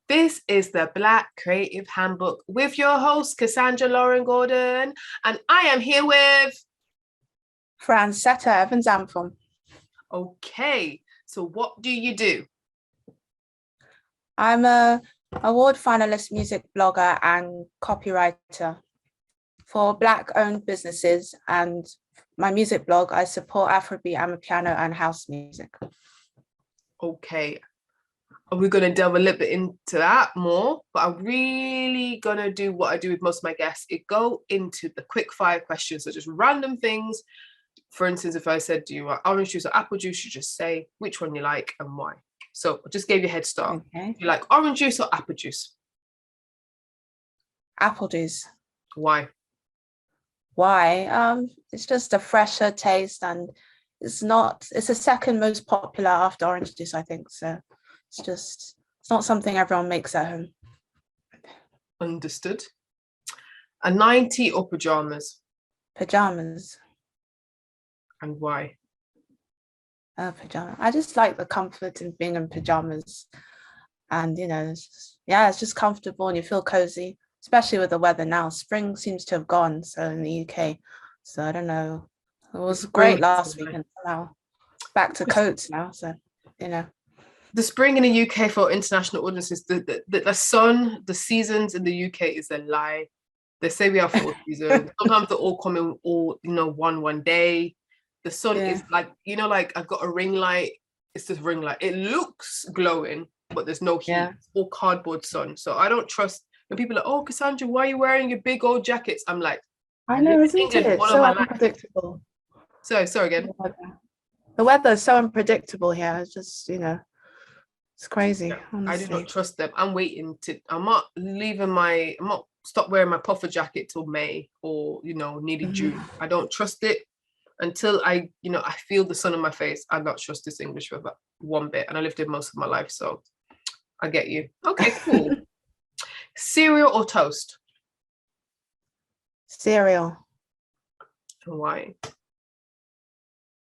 This is the Black Creative Handbook with your host, Cassandra Lauren Gordon, and I am here with Francetta Evans-Anfom. Okay, so what do you do? I'm a award finalist music blogger and copywriter for Black-owned businesses, and my music blog, I support Afrobeat, Amapiano and house music. Okay, we're going to delve a little bit into that more, but I'm really going to do what I do with most of my guests. Go into the quick fire questions, so just random things. For instance, if I said, do you want orange juice or apple juice, you just say which one you like and why. So I just gave you a head start. Okay. You like orange juice or apple juice? Apple juice. Why? It's just a fresher taste, and it's the second most popular after orange juice, I think. So it's not something everyone makes at home. Understood. A 90 or pajamas? Pajamas. And why? Pajamas. I just like the comfort of being in pajamas, and it's just comfortable and you feel cozy, especially with the weather now. Spring seems to have gone, so in the UK, so I don't know. It was great last week, and now back to coats now. So the spring in the UK, for international audiences, the sun, the seasons in the UK is a lie. They say we have 4 seasons. Sometimes they're all coming one day. The sun is like I've got a ring light. It's just ring light. It looks glowing, but there's no heat. It's all cardboard sun. So I don't trust when people are, oh, Cassandra, why are you wearing your big old jackets? I'm like, I know, isn't it? So unpredictable. Sorry again. The weather is so unpredictable here. It's just, it's crazy. Yeah, I do not trust them. I'm not stop wearing my puffer jacket till May or, nearly June. I don't trust it until I feel the sun on my face. I don't trust this English weather one bit. And I lived here most of my life, so I get you. Okay, cool. Cereal or toast? Cereal. Why?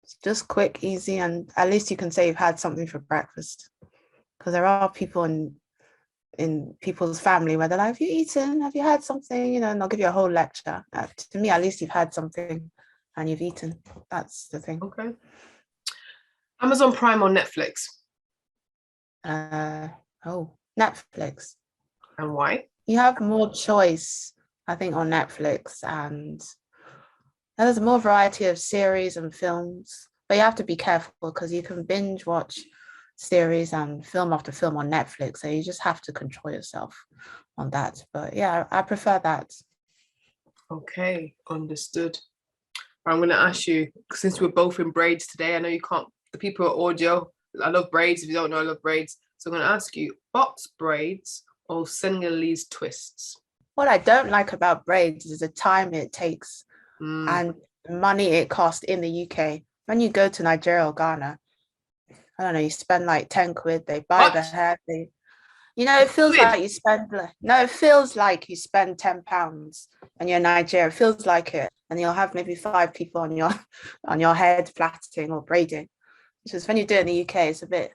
It's just quick, easy, and at least you can say you've had something for breakfast. Because there are people in people's family where they're like, have you eaten? Have you had something? And they'll give you a whole lecture. To me, at least you've had something and you've eaten. That's the thing. Okay. Amazon Prime or Netflix? Netflix. And why? You have more choice, I think, on Netflix, and there's more variety of series and films, but you have to be careful because you can binge watch series and film after film on Netflix, so you just have to control yourself on that. But yeah, I prefer that. Okay, understood. I'm going to ask you, since we're both in braids today, I know you can't, the people at audio, I love braids. If you don't know, I love braids. So I'm going to ask you, box braids or Senegalese twists? What I don't like about braids is the time it takes and the money it costs in the UK. When you go to Nigeria or Ghana, I don't know, you spend like 10 quid, they buy the hair, it feels like you spend, it feels like you spend £10 and you're in Nigeria, it feels like it. And you'll have maybe 5 people on your head plaiting or braiding. It's just when you do it in the UK, it's a bit,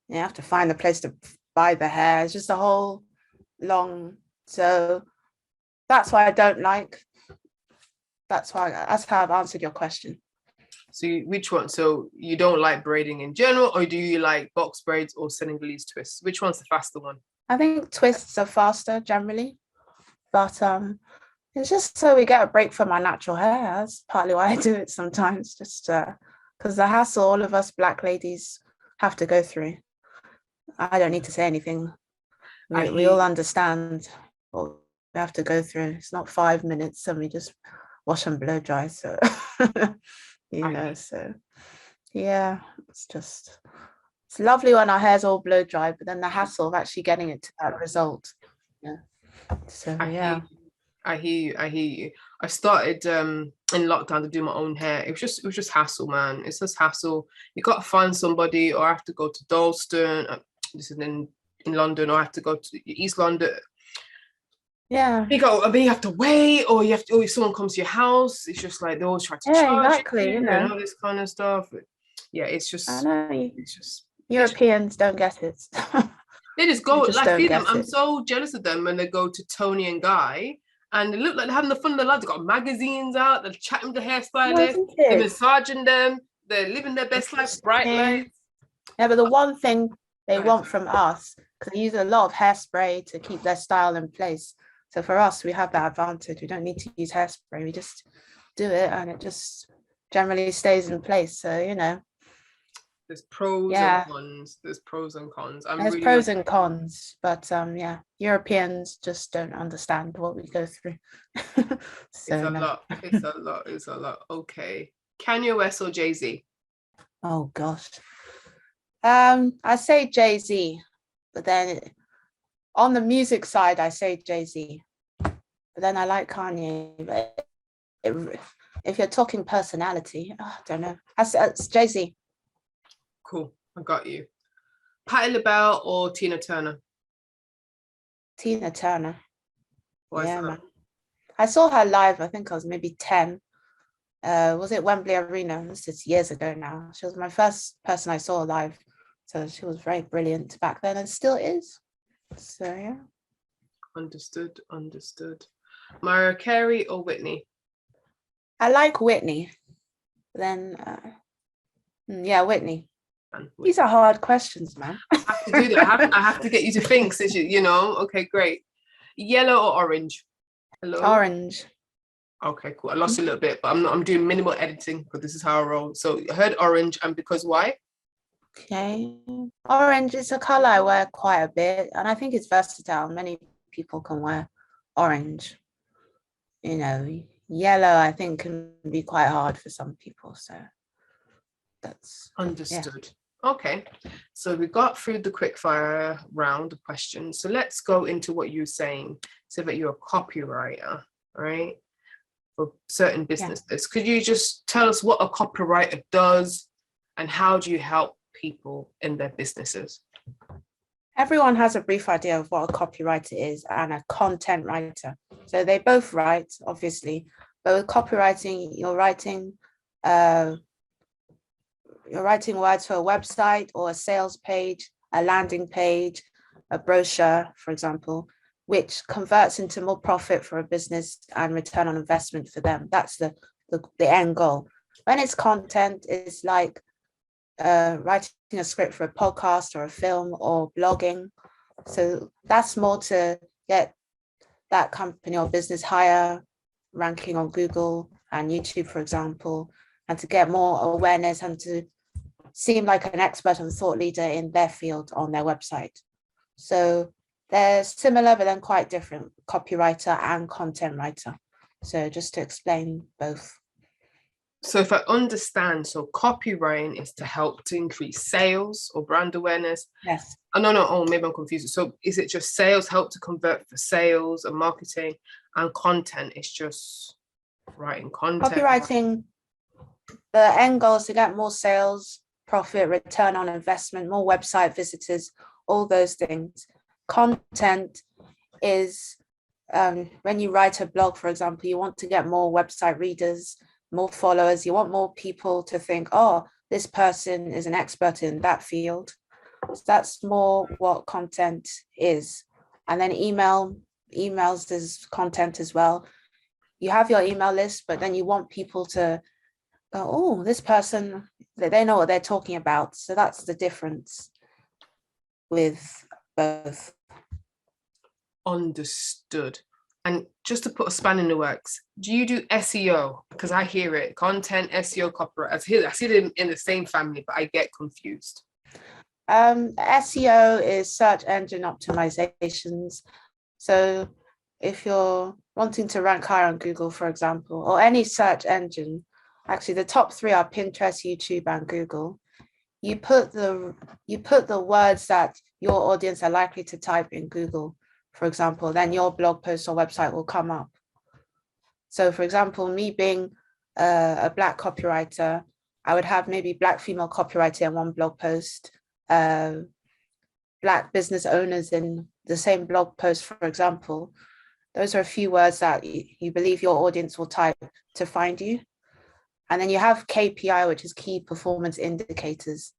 you have to find a place to buy the hair. It's just a whole long, so that's why I don't like. That's how I've answered your question. So which one? So you don't like braiding in general, or do you like box braids or Senegalese twists? Which one's the faster one? I think twists are faster generally, but it's just so we get a break from our natural hair. That's partly why I do it sometimes, just because the hassle all of us Black ladies have to go through. I don't need to say anything. We all understand what we have to go through. It's not 5 minutes and we just wash and blow dry. So, so yeah, it's lovely when our hair's all blow dry, but then the hassle of actually getting it to that result. Yeah. So I hear you. I started in lockdown to do my own hair. It was just hassle, man. It's just hassle. You got to find somebody, or I have to go to Dalston. This is in London, or I have to go to East London. Yeah. You have to wait, or if someone comes to your house, it's just like they always try to charge you, and all this kind of stuff. Yeah, it's just. I know. It's just Europeans don't get it. They just go, just like, don't see them. get I'm it. so jealous of them when they go to Tony and Guy and they look like they're having the fun of their lives. They've got magazines out, they're chatting to hairstylists, Wasn't they're it? massaging them, they're living their best life, bright lights. Yeah, but the one thing they Right. want from us, because they use a lot of hairspray to keep their style in place. So for us, we have that advantage. We don't need to use hairspray. We just do it and it just generally stays in place. So, you know. There's pros Yeah. and cons. There's pros and cons. There's pros and cons, but yeah, Europeans just don't understand what we go through. So, it's a lot. It's a lot. It's a lot. Okay. Kanye West or Jay-Z? Oh gosh. I say Jay-Z, but then on the music side, I say Jay-Z. But then I like Kanye. But if you're talking personality, I don't know. It's Jay-Z. Cool. I got you. Patti LaBelle or Tina Turner? Tina Turner. Why is Yeah, that? man. I saw her live, I think I was maybe 10. Was it Wembley Arena? This is years ago now. She was my first person I saw live. So she was very brilliant back then and still is. So yeah. Understood. Mariah Carey or Whitney? I like Whitney. Then yeah, Whitney. These are hard questions, man. I have to do that. I have to get you to think, since you know. Okay, great. Yellow or orange? Hello? Orange. Okay, cool. I lost a little bit, but I'm doing minimal editing because this is how I roll. So I heard orange, and because why? Okay. Orange is a color I wear quite a bit, and I think it's versatile. Many people can wear orange. You know, yellow I think can be quite hard for some people. So that's understood. Yeah. Okay, so we got through the quickfire round of questions. So let's go into what you're saying. So that you're a copywriter, right? For certain businesses. Yeah. Could you just tell us what a copywriter does and how do you help people in their businesses? Everyone has a brief idea of what a copywriter is and a content writer. So they both write, obviously, but with copywriting, you're writing words for a website or a sales page, a landing page, a brochure, for example, which converts into more profit for a business and return on investment for them. That's the end goal. When it's content, it's like writing a script for a podcast or a film or blogging. So that's more to get that company or business higher ranking on Google and YouTube, for example, and to get more awareness and to seem like an expert and thought leader in their field on their website. So they're similar, but then quite different, copywriter and content writer. So just to explain both. So if I understand, so copywriting is to help to increase sales or brand awareness. Yes. Oh, maybe I'm confused. So is it just sales help to convert for sales and marketing, and content is just writing content? Copywriting, the end goal is to get more sales, profit, return on investment, more website visitors, all those things. Content is when you write a blog, for example, you want to get more website readers, more followers. You want more people to think, oh, this person is an expert in that field. So that's more what content is. And then emails is content as well. You have your email list, but then you want people to go, oh, this person, they know what they're talking about. So that's the difference with both. Understood. And just to put a span in the works, do you do SEO? Because I hear it, content, SEO, copyright. I see it in the same family, but I get confused. SEO is search engine optimizations. So if you're wanting to rank higher on Google, for example, or any search engine, actually the top 3 are Pinterest, YouTube, and Google. You put the words that your audience are likely to type in Google, for example, then your blog post or website will come up. So for example, me being a Black copywriter, I would have maybe Black female copywriter in one blog post, Black business owners in the same blog post, for example. Those are a few words that you believe your audience will type to find you. And then you have KPI, which is key performance indicators.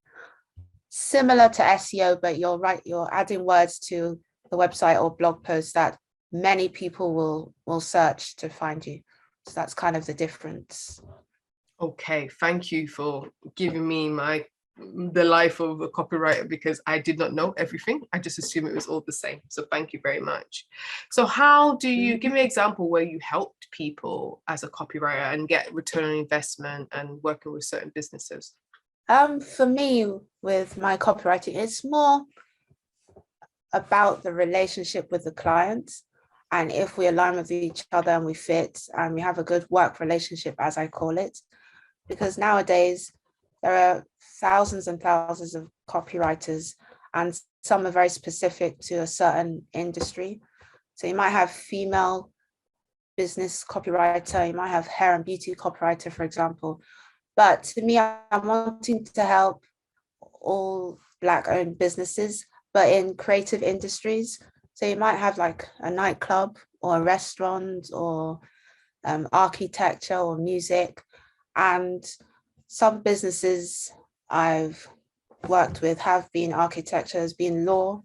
similar to SEO, but you're right, you're adding words to the website or blog post that many people will search to find you. So that's kind of the difference. Okay, thank you for giving me the life of a copywriter, because I did not know everything. I just assumed it was all the same. So thank you very much. So how do you give me an example where you helped people as a copywriter and get return on investment and working with certain businesses? For me, with my copywriting, it's more about the relationship with the client. And if we align with each other and we fit and we have a good work relationship, as I call it, because nowadays there are thousands and thousands of copywriters, and some are very specific to a certain industry. So you might have female business copywriter, you might have hair and beauty copywriter, for example. But to me, I'm wanting to help all Black-owned businesses, but in creative industries. So you might have like a nightclub or a restaurant or architecture or music. And some businesses I've worked with have been architecture, has been law,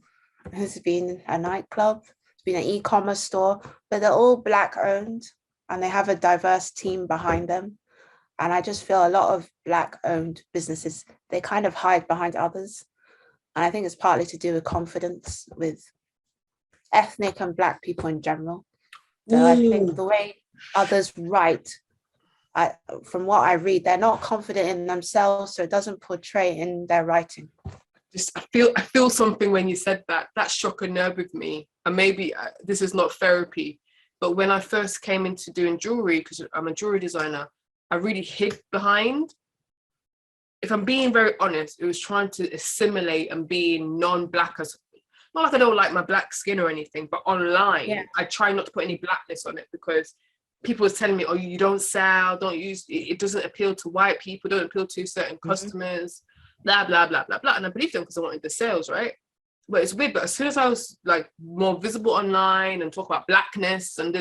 has been a nightclub, has been an e-commerce store, but they're all Black-owned and they have a diverse team behind them. And I just feel a lot of Black-owned businesses, they kind of hide behind others. And I think it's partly to do with confidence with ethnic and Black people in general. So I think the way others write, from what I read, they're not confident in themselves, so it doesn't portray in their writing. I feel something when you said that. That struck a nerve with me. And maybe this is not therapy, but when I first came into doing jewelry, because I'm a jewelry designer, I really hid behind. If I'm being very honest, it was trying to assimilate and being non-Black, as not like I don't like my Black skin or anything, but online, I try not to put any Blackness on it, because people was telling me, oh, you don't sell, don't use, it doesn't appeal to white people, don't appeal to certain customers, blah, blah, blah, blah, blah. And I believed them because I wanted the sales, right? But it's weird, but as soon as I was like more visible online and talk about Blackness and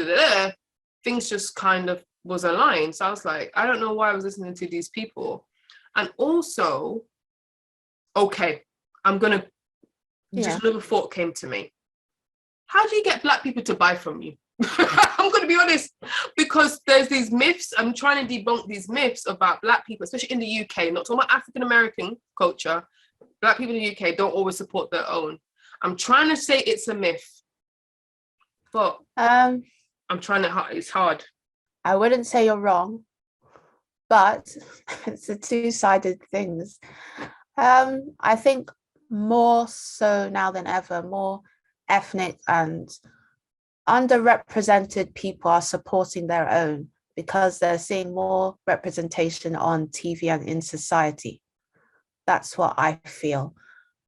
things just kind of was aligned. So I was like, I don't know why I was listening to these people. And also, okay, I'm gonna, just another thought came to me. How do you get Black people to buy from you? I'm going to be honest, because there's these myths. I'm trying to debunk these myths about Black people, especially in the UK, not talking about African-American culture. Black people in the UK don't always support their own. I'm trying to say it's a myth, but I'm trying to, it's hard. I wouldn't say you're wrong, but it's a two-sided things. I think more so now than ever, more ethnic and underrepresented people are supporting their own because they're seeing more representation on TV and in society. That's what I feel.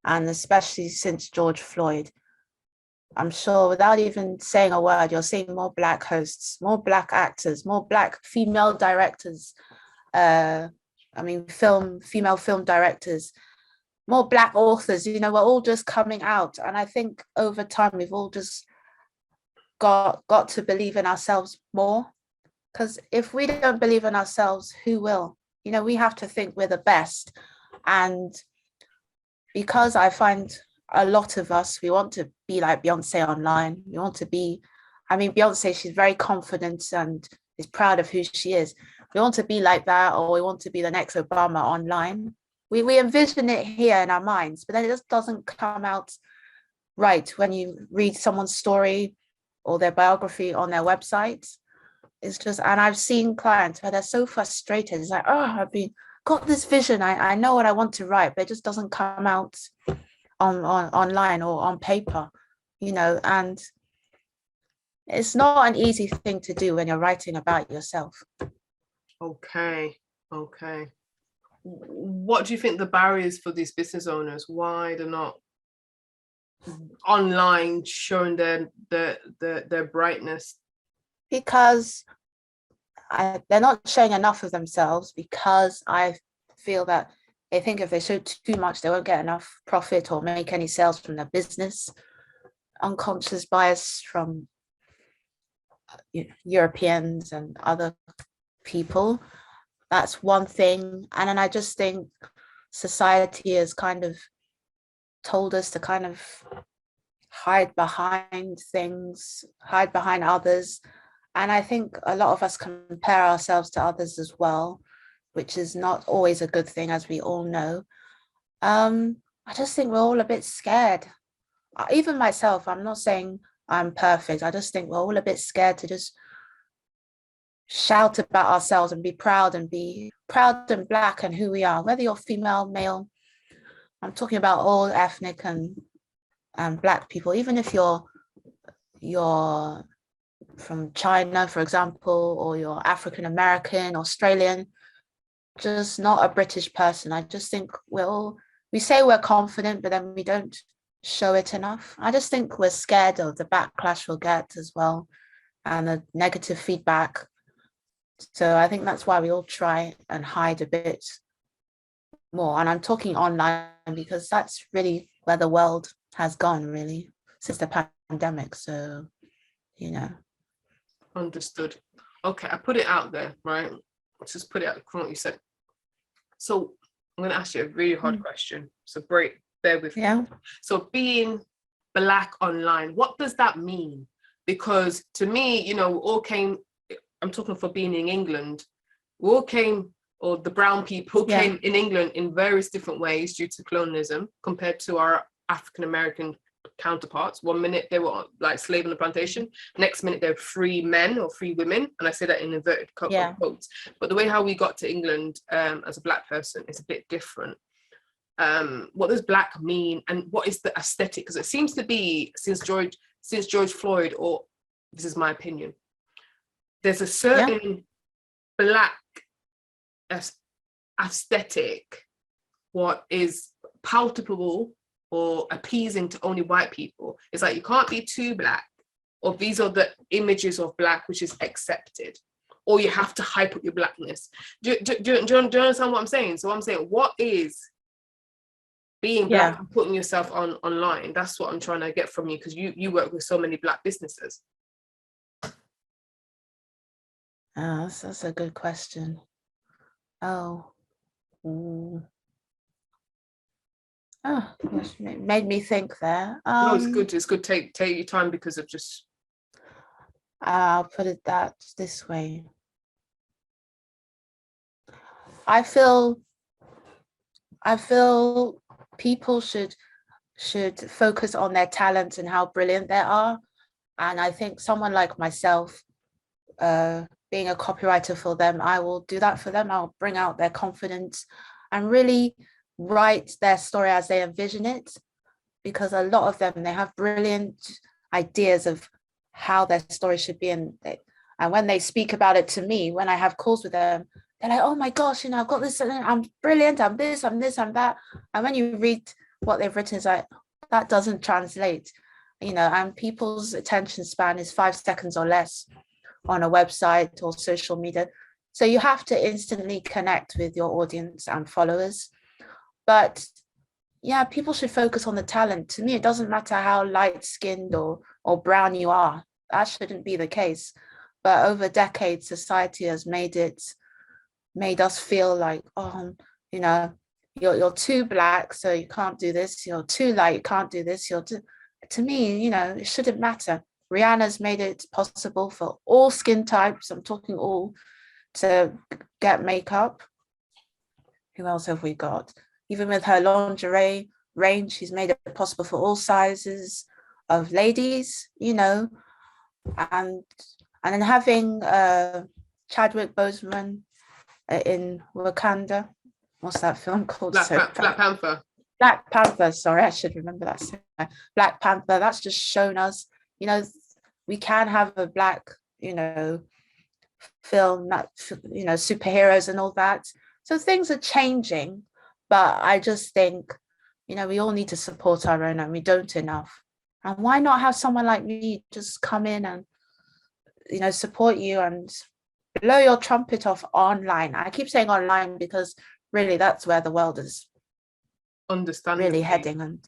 And especially since George Floyd, I'm sure without even saying a word, you're seeing more Black hosts, more Black actors, more Black female directors, female film directors, more Black authors, we're all just coming out. And I think over time, we've all just got to believe in ourselves more, because if we don't believe in ourselves, who will? We have to think we're the best. And because I find a lot of us, we want to be like Beyonce online. We want to be, Beyonce, she's very confident and is proud of who she is. We want to be like that, or we want to be the next Obama online. We envision it here in our minds, but then it just doesn't come out right when you read someone's story or their biography on their website. It's just, and I've seen clients where they're so frustrated. It's like, oh, I've got this vision. I know what I want to write, but it just doesn't come out on online or on paper, and it's not an easy thing to do when you're writing about yourself. Okay. What do you think the barriers for these business owners? Why they're not online showing their brightness? Because they're not showing enough of themselves, because I feel that they think if they show too much, they won't get enough profit or make any sales from their business. Unconscious bias from Europeans and other people. That's one thing. And then I just think society is kind of told us to kind of hide behind things, hide behind others. And I think a lot of us compare ourselves to others as well, which is not always a good thing, as we all know. I just think we're all a bit scared. Even myself, I'm not saying I'm perfect. I just think we're all a bit scared to just shout about ourselves and be proud and Black and who we are, whether you're female, male. I'm talking about all ethnic and Black people. Even if you're from China, for example, or you're African American, Australian, just not a British person. I just think we say we're confident, but then we don't show it enough. I just think we're scared of the backlash we'll get as well, and the negative feedback. So I think that's why we all try and hide a bit more. And I'm talking online because that's really where the world has gone, really, since the pandemic. So, Understood. Okay, I put it out there, right? Let's just put it out from what you said. So I'm going to ask you a really hard question. So bear with me. So being Black online, what does that mean? Because to me, we all came, I'm talking for being in England, we all came, or the brown people came in England in various different ways due to colonialism compared to our African American counterparts. One minute they were like slave on the plantation, next minute they're free men or free women, and I say that in inverted quotes. But the way how we got to England as a Black person is a bit different. What does Black mean, and what is the aesthetic? Because it seems to be since George Floyd, or this is my opinion, there's a certain Black aesthetic, what is palatable or appeasing to only white people. It's like you can't be too Black, or these are the images of Black which is accepted, or you have to hype up your Blackness. Do you understand what I'm saying? So I'm saying, what is being Black and putting yourself online? That's what I'm trying to get from you, because you work with so many Black businesses. Oh, that's a good question. It made me think there. No, it's good. It's good. Take your time, because of just. I'll put it this way. I feel people should focus on their talents and how brilliant they are. And I think someone like myself, being a copywriter for them, I will do that for them. I'll bring out their confidence and really write their story as they envision it, because a lot of them, they have brilliant ideas of how their story should be, and when they speak about it to me, when I have calls with them, they're like, oh my gosh, I've got this, I'm brilliant, I'm this, I'm that. And when you read what they've written, it's like, that doesn't translate, and people's attention span is 5 seconds or less on a website or social media. So you have to instantly connect with your audience and followers. But people should focus on the talent. To me, it doesn't matter how light-skinned or brown you are. That shouldn't be the case. But over decades, society has made us feel like, you're too Black, so you can't do this. You're too light, you can't do this. To me, it shouldn't matter. Rihanna's made it possible for all skin types, I'm talking all, to get makeup. Who else have we got? Even with her lingerie range, she's made it possible for all sizes of ladies, and then having Chadwick Boseman in Wakanda. What's that film called? Black Panther. Black Panther, sorry, I should remember that. Black Panther, that's just shown us, we can have a Black, film, that, superheroes and all that. So things are changing, but I just think, we all need to support our own, and we don't enough. And why not have someone like me just come in and, support you and blow your trumpet off online? I keep saying online because really that's where the world is really heading, and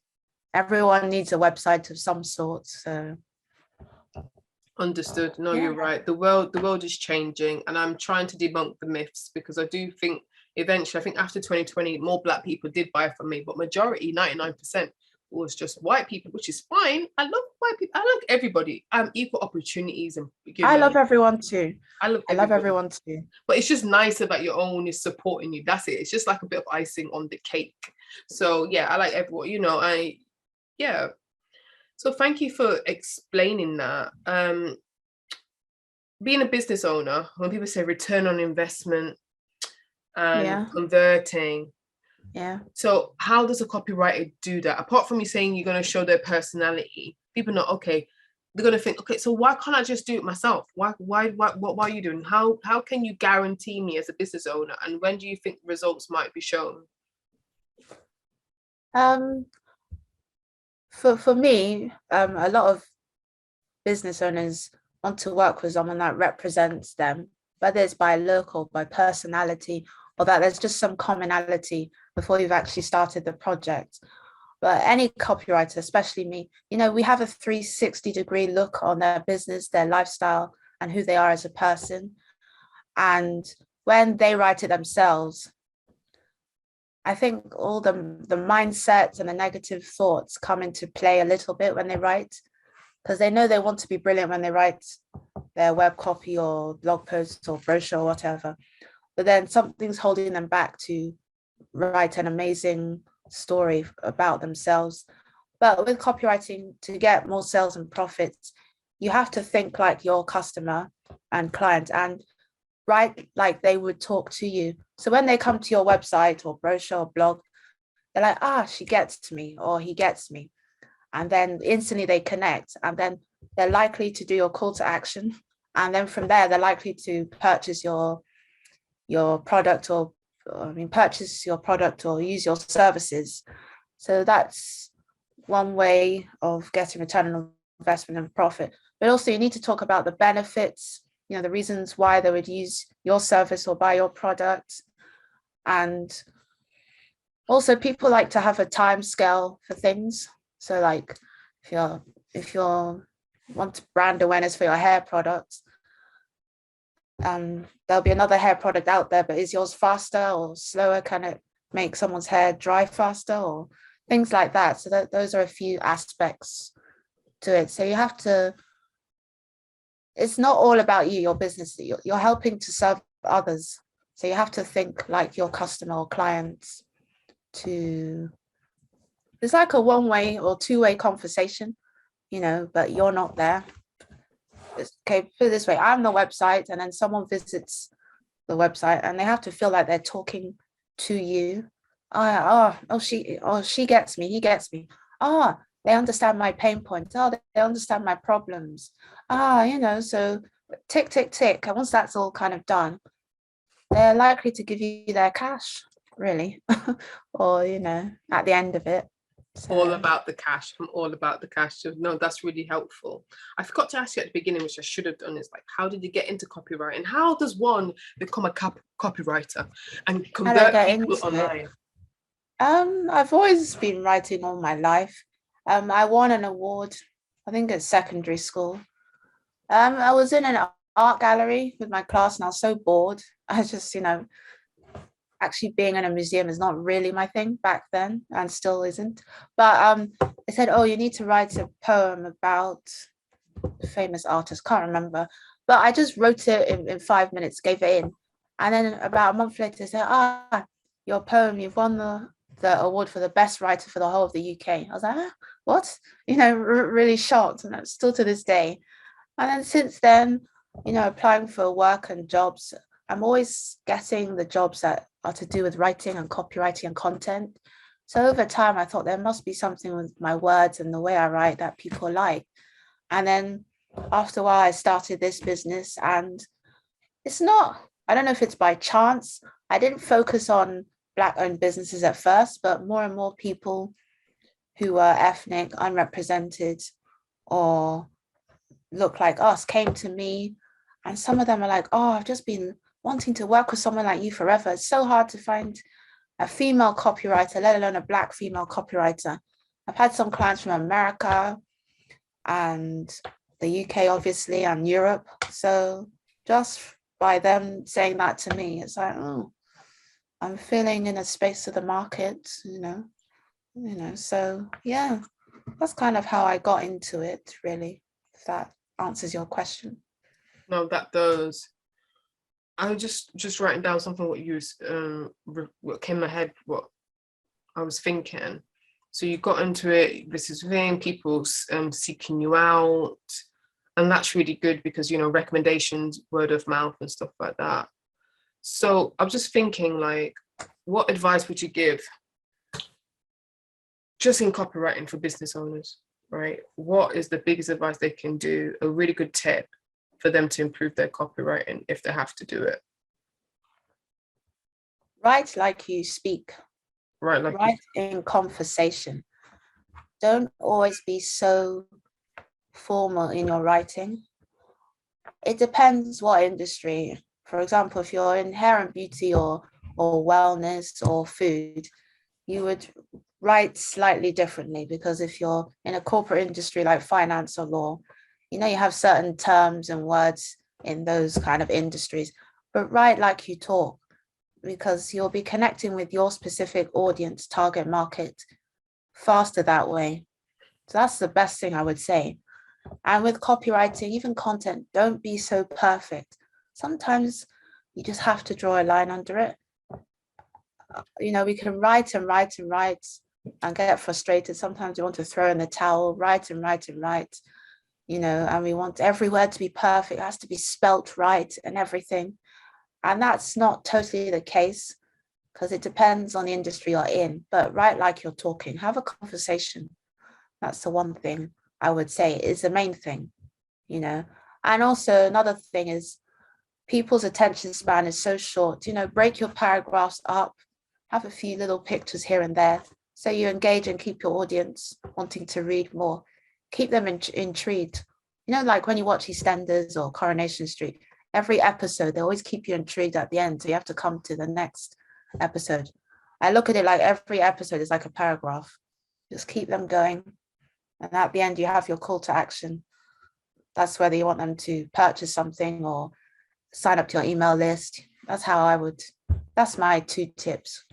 everyone needs a website of some sort. So understood. No, you're right. The world is changing, and I'm trying to debunk the myths, because I do think eventually, I think after 2020, more Black people did buy from me, but majority, 99%, was just white people, which is fine. I love white people. I like everybody. Equal opportunities, and I love everyone too. I love everyone too. But it's just nicer that your own is supporting you. That's it. It's just like a bit of icing on the cake. So yeah, I like everyone. Yeah. So thank you for explaining that. Being a business owner, when people say return on investment and converting. Yeah. So how does a copywriter do that? Apart from you saying you're going to show their personality, people know, okay, they're going to think, okay, so why can't I just do it myself? What are you doing? How can you guarantee me as a business owner? And when do you think results might be shown? For me, a lot of business owners want to work with someone that represents them, whether it's by look or by personality, or that there's just some commonality before you've actually started the project. But any copywriter, especially me, we have a 360-degree look on their business, their lifestyle, and who they are as a person. And when they write it themselves, I think all the mindsets and the negative thoughts come into play a little bit when they write, because they know they want to be brilliant when they write their web copy or blog posts or brochure or whatever. But then something's holding them back to write an amazing story about themselves. But with copywriting, to get more sales and profits, you have to think like your customer and client and write like they would talk to you. So when they come to your website or brochure or blog, they're like, she gets me or he gets me. And then instantly they connect, and then they're likely to do your call to action. And then from there, they're likely to purchase your product or purchase your product or use your services. So that's one way of getting return on investment and profit. But also you need to talk about the benefits, the reasons why they would use your service or buy your product. And also people like to have a time scale for things. So like if you want brand awareness for your hair products, there'll be another hair product out there, but is yours faster or slower? Can it make someone's hair dry faster or things like that? So those are a few aspects to it. So you have to, it's not all about you, your business. You're helping to serve others. So you have to think like your customer or clients. It's like a one-way or two-way conversation, but you're not there. Okay, put it this way, I'm the website, and then someone visits the website and they have to feel like they're talking to you. She gets me, he gets me. They understand my pain points. They understand my problems. So tick, tick, tick. And once that's all kind of done, they're likely to give you their cash, really, or, at the end of it. So. All about the cash. I'm all about the cash. So, no, that's really helpful. I forgot to ask you at the beginning, which I should have done, is like, how did you get into copywriting? How does one become a copywriter and convert people online? I've always been writing all my life. I won an award, I think at secondary school. I was in an art gallery with my class and I was so bored. I just, actually being in a museum is not really my thing back then and still isn't. But they said, you need to write a poem about a famous artist, can't remember. But I just wrote it in 5 minutes, gave it in. And then about a month later, they said, your poem, you've won the award for the best writer for the whole of the UK. I was like, what? Really shocked. And that's still to this day. And then since then, applying for work and jobs, I'm always getting the jobs that are to do with writing and copywriting and content. So over time, I thought there must be something with my words and the way I write that people like. And then after a while, I started this business, and I don't know if it's by chance. I didn't focus on Black-owned businesses at first, but more and more people who were ethnic, unrepresented, or look like us came to me. And some of them are like, I've just been wanting to work with someone like you forever. It's so hard to find a female copywriter, let alone a Black female copywriter. I've had some clients from America and the UK, obviously, and Europe. So just by them saying that to me, it's like, I'm feeling in a space of the market, So yeah, that's kind of how I got into it, really, if that answers your question. No, that does. I was just writing down something what you what came in my head, what I was thinking. So you got into it, this is thing, people seeking you out, and that's really good because recommendations, word of mouth and stuff like that. So I'm just thinking, like, what advice would you give just in copywriting for business owners, right? What is the biggest advice they can do, a really good tip for them to improve their copywriting if they have to do it? Write like you speak. Right, like Write in conversation. Don't always be so formal in your writing. It depends what industry. For example, if you're in hair and beauty or wellness or food, you would write slightly differently, because if you're in a corporate industry like finance or law, you have certain terms and words in those kind of industries, but write like you talk, because you'll be connecting with your specific audience, target market, faster that way. So that's the best thing I would say. And with copywriting, even content, don't be so perfect. Sometimes you just have to draw a line under it. We can write and write and write and get frustrated. Sometimes we want to throw in the towel, write and write and write, and we want every word to be perfect. It has to be spelt right and everything. And that's not totally the case, because it depends on the industry you're in. But write like you're talking, have a conversation. That's the one thing I would say is the main thing, And also another thing is people's attention span is so short. Break your paragraphs up, have a few little pictures here and there, so you engage and keep your audience wanting to read more. Keep them intrigued. Like when you watch EastEnders or Coronation Street, every episode, they always keep you intrigued at the end. So you have to come to the next episode. I look at it like every episode is like a paragraph. Just keep them going. And at the end, you have your call to action. That's whether you want them to purchase something or sign up to your email list. That's my 2 tips.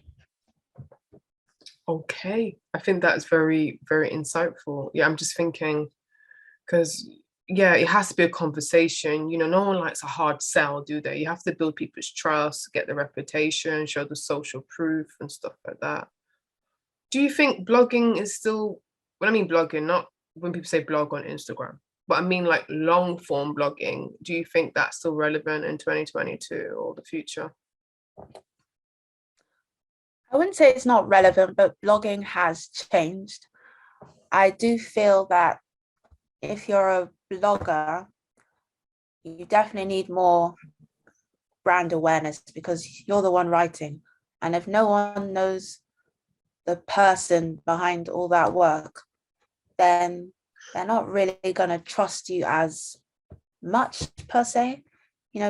Okay, I think that's very, very insightful. Yeah, I'm just thinking, because it has to be a conversation. No one likes a hard sell, do they? You have to build people's trust, get the reputation, show the social proof and stuff like that. Do you think blogging is still, when I mean blogging, not when people say blog on Instagram, but I mean like long form blogging, do you think that's still relevant in 2022 or the future? I wouldn't say it's not relevant, but blogging has changed. I do feel that if you're a blogger, you definitely need more brand awareness, because you're the one writing. And if no one knows the person behind all that work, then they're not really going to trust you as much per se.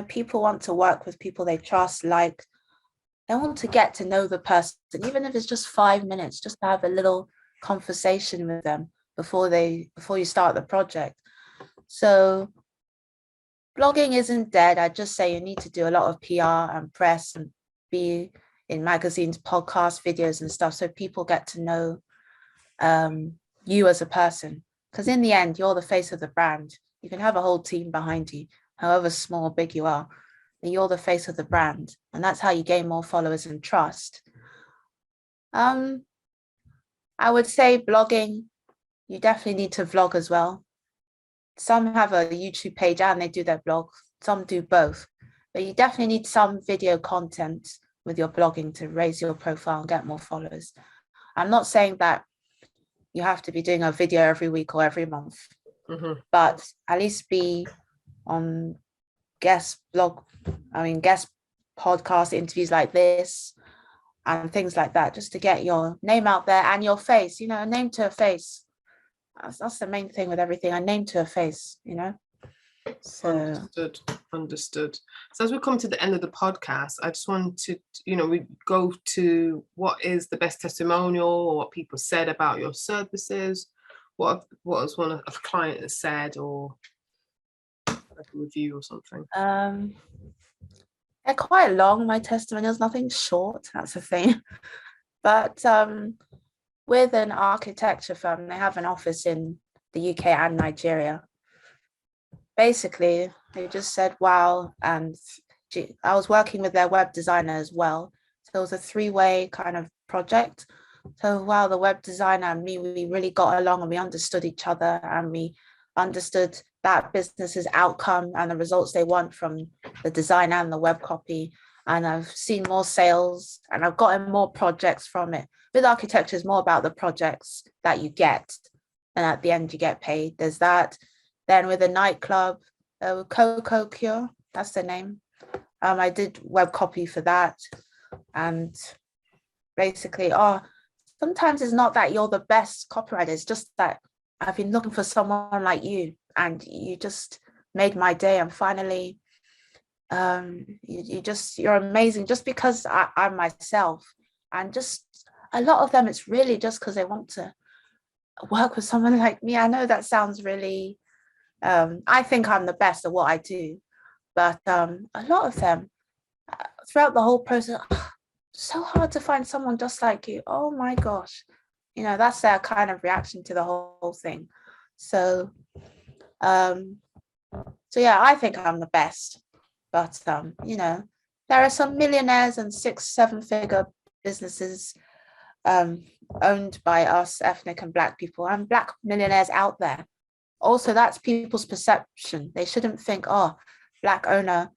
People want to work with people they trust, like, they want to get to know the person, even if it's just 5 minutes, just to have a little conversation with them before you start the project. So blogging isn't dead. I just say you need to do a lot of PR and press and be in magazines, podcasts, videos and stuff, so people get to know you as a person. Because in the end, you're the face of the brand. You can have a whole team behind you, however small or big you are. You're the face of the brand, and that's how you gain more followers and trust. I would say blogging, you definitely need to vlog as well. Some have a YouTube page and they do their blog. Some do both, but you definitely need some video content with your blogging to raise your profile and get more followers. I'm not saying that you have to be doing a video every week or every month, but at least be on guest podcast interviews like this and things like that, just to get your name out there and your face, a name to a face. That's the main thing with everything, a name to a face, So Understood. So as we come to the end of the podcast, I just want to, we go to what is the best testimonial or what people said about your services. What was one of a client has said, or like a review or something? They're quite long, my testimonials, nothing short, that's the thing. But with an architecture firm. They have an office in the UK and Nigeria. Basically, they just said, wow. And I was working with their web designer as well. So it was a three-way kind of project. So wow, the web designer and me, we really got along and we understood each other, and we understood that business's outcome and the results they want from the design and the web copy. And I've seen more sales and I've gotten more projects from it. With architecture, it's more about the projects that you get, and at the end you get paid. There's that. Then with a nightclub, Coco Cure, that's the name. I did web copy for that. And basically, sometimes it's not that you're the best copywriter, it's just that I've been looking for someone like you, and you just made my day. And finally, you're amazing, just because I'm myself. And just a lot of them, it's really just because they want to work with someone like me. I know that sounds really, I think I'm the best at what I do, but a lot of them throughout the whole process, so hard to find someone just like you. Oh my gosh, that's their kind of reaction to the whole thing. So yeah, I think I'm the best. But there are some millionaires and 6-7 figure businesses owned by us ethnic and Black people, and Black millionaires out there. Also, that's people's perception. They shouldn't think, Black owner,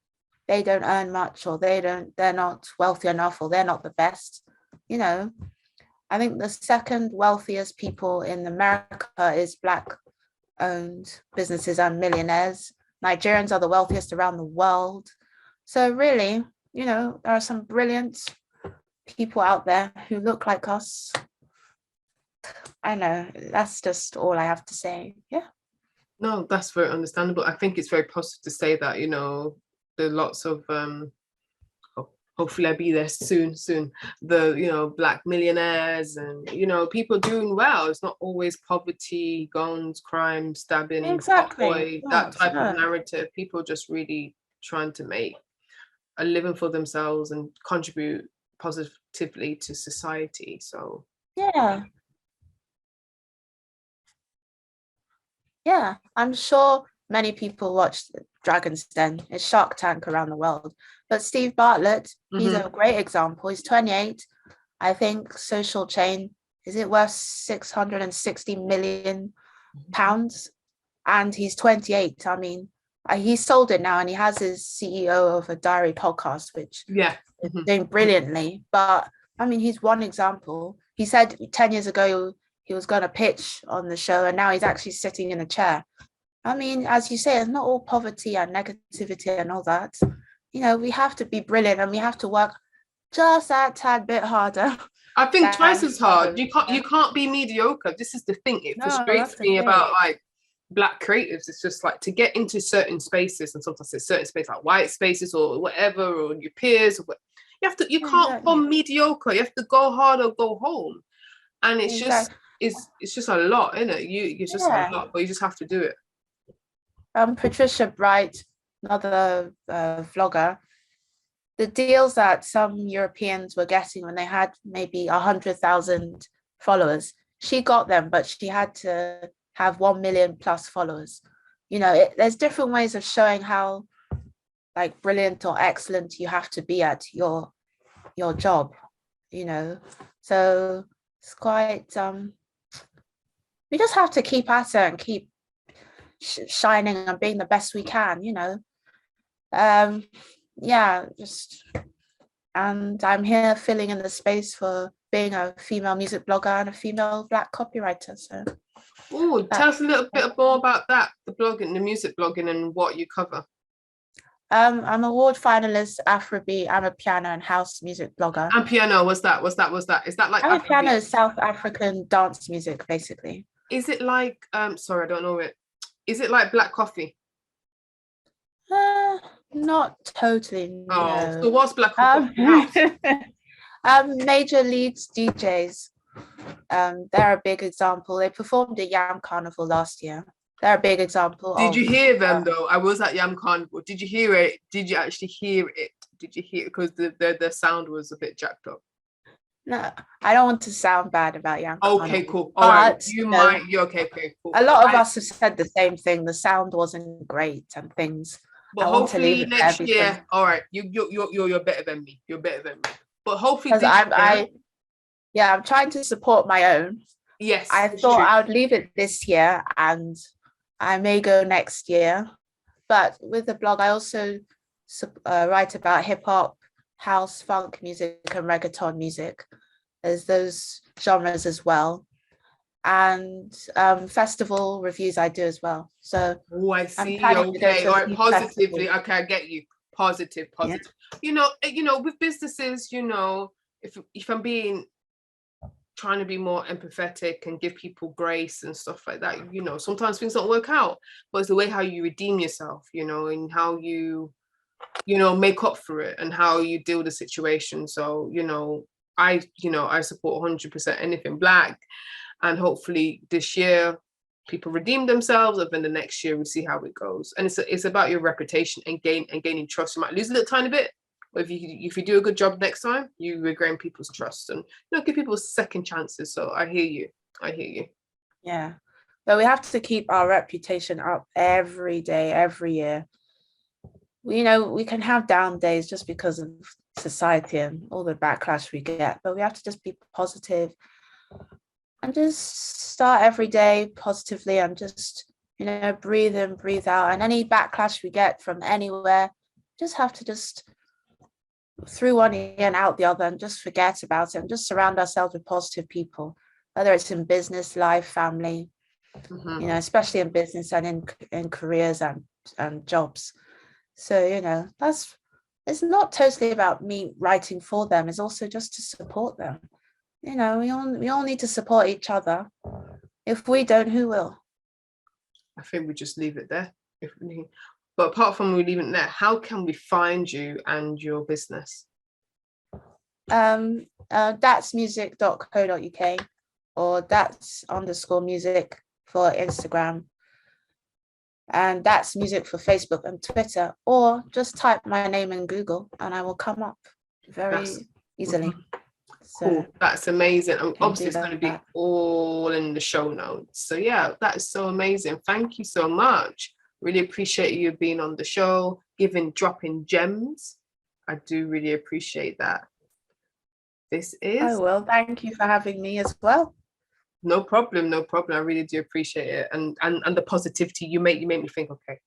they don't earn much, or they're not wealthy enough, or they're not the best. I think the second wealthiest people in America is Black owned businesses and millionaires. Nigerians are the wealthiest around the world. So really, there are some brilliant people out there who look like us. I know, that's just all I have to say. Yeah. No, that's very understandable. I think it's very positive to say that, there are lots of hopefully I'll be there soon, the Black millionaires and people doing well. It's not always poverty, guns, crime, stabbing, exactly. that type of narrative. People just really trying to make a living for themselves and contribute positively to society. So yeah, I'm sure many people watched Dragon's Den. It's Shark Tank around the world. But Steve Bartlett, he's a great example. He's 28. I think Social Chain, is it worth 660 million pounds? And he's 28. I mean, he sold it now, and he has his CEO of a diary podcast, which is doing brilliantly. But I mean, he's one example. He said 10 years ago he was going to pitch on the show, and now he's actually sitting in a chair. I mean, as you say, it's not all poverty and negativity and all that. We have to be brilliant, and we have to work just that tad bit harder. I think twice as hard. You can't be mediocre. This is the thing. It frustrates me about like Black creatives. It's just like to get into certain spaces, and sometimes it's certain spaces like white spaces or whatever, or your peers. You can't go mediocre. You have to go hard or go home, and it's just a lot, isn't it? It's just a lot, but you just have to do it. Patricia Bright, another vlogger, the deals that some Europeans were getting when they had maybe 100,000 followers, she got them, but she had to have 1 million plus followers. There's different ways of showing how like brilliant or excellent you have to be at your job. So it's quite we just have to keep at it and keep shining and being the best we can. And I'm here filling in the space for being a female music blogger and a female Black copywriter. So tell us a little bit more about that, the blogging, the music blogging, and what you cover. I'm award finalist, Afrobeat, Amapiano, and house music blogger. Amapiano, what's that? Is that like Amapiano is South African dance music, basically. Is it like sorry, I don't know it. Is it like black coffee? Not totally. No. So what's black coffee? Major Leagues DJs. They're a big example. They performed at Yam Carnival last year. They're a big example. Did you hear them though? I was at Yam Carnival. Did you hear it? Did you actually hear it? Did you hear it? Because the sound was a bit jacked up. No, I don't want to sound bad about Young Okay, Kanye, cool. All right. but You're okay, cool. a lot of us have said the same thing. The sound wasn't great and things. But I want to leave hopefully it there next year, all right, you're better than me. You're better than me. But hopefully because I'm trying to support my own. yes, I thought true. I would leave it this year and I may go next year. But with the blog, I also write about hip hop, house, funk music, and reggaeton music. There's those genres as well. And festival reviews I do as well. So I see. Okay, All right, positively. Okay, I get you. Positive. Yeah. You know, with businesses, you know, if I'm trying to be more empathetic and give people grace and stuff like that, you know, sometimes things don't work out, but it's the way how you redeem yourself, you know, and how you make up for it and how you deal with the situation. So, I support 100% anything Black, and hopefully this year people redeem themselves, and then the next year we see how it goes. And it's about your reputation and gaining trust. You might lose a little tiny bit, but if you do a good job next time, you regain people's trust and give people second chances. So I hear you. Yeah, but we have to keep our reputation up every day, every year. We can have down days just because of society and all the backlash we get, but we have to just be positive and just start every day positively and just breathe in, breathe out. And any backlash we get from anywhere, just have to just through one ear and out the other and just forget about it and just surround ourselves with positive people, whether it's in business, life, family, especially in business and in careers and jobs. So it's not totally about me writing for them. It's also just to support them. We all need to support each other. If we don't, who will? I think we just leave it there. But apart from we leaving it there, how can we find you and your business? Datsmuzik.co.uk or Dats_music for Instagram, and Dats Muzik for Facebook and Twitter, or just type my name in Google and I will come up very easily. Cool. That's amazing. And obviously it's going to be all in the show notes. So yeah, that is so amazing. Thank you so much. Really appreciate you being on the show, dropping gems. I do really appreciate that. Well, thank you for having me as well. No problem. I really do appreciate it. And the positivity you make me think, okay,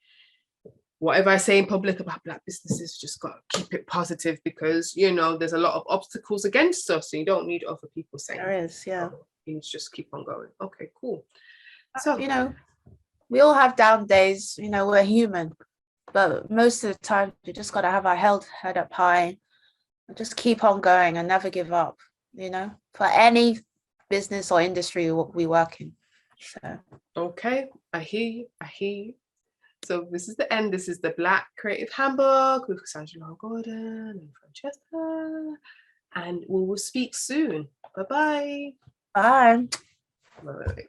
whatever I say in public about Black businesses, just got to keep it positive, because there's a lot of obstacles against us, and you don't need other people saying there is, yeah. You just keep on going. Okay, cool. So we all have down days, we're human, but most of the time we just got to have our head up high and just keep on going and never give up, for any business or industry we work in. So okay, I hear you. So this is the end. This is the Black Creative Handbook with Cassandra Gordon and Francetta, and we will speak soon. Bye-bye. Bye. Bye.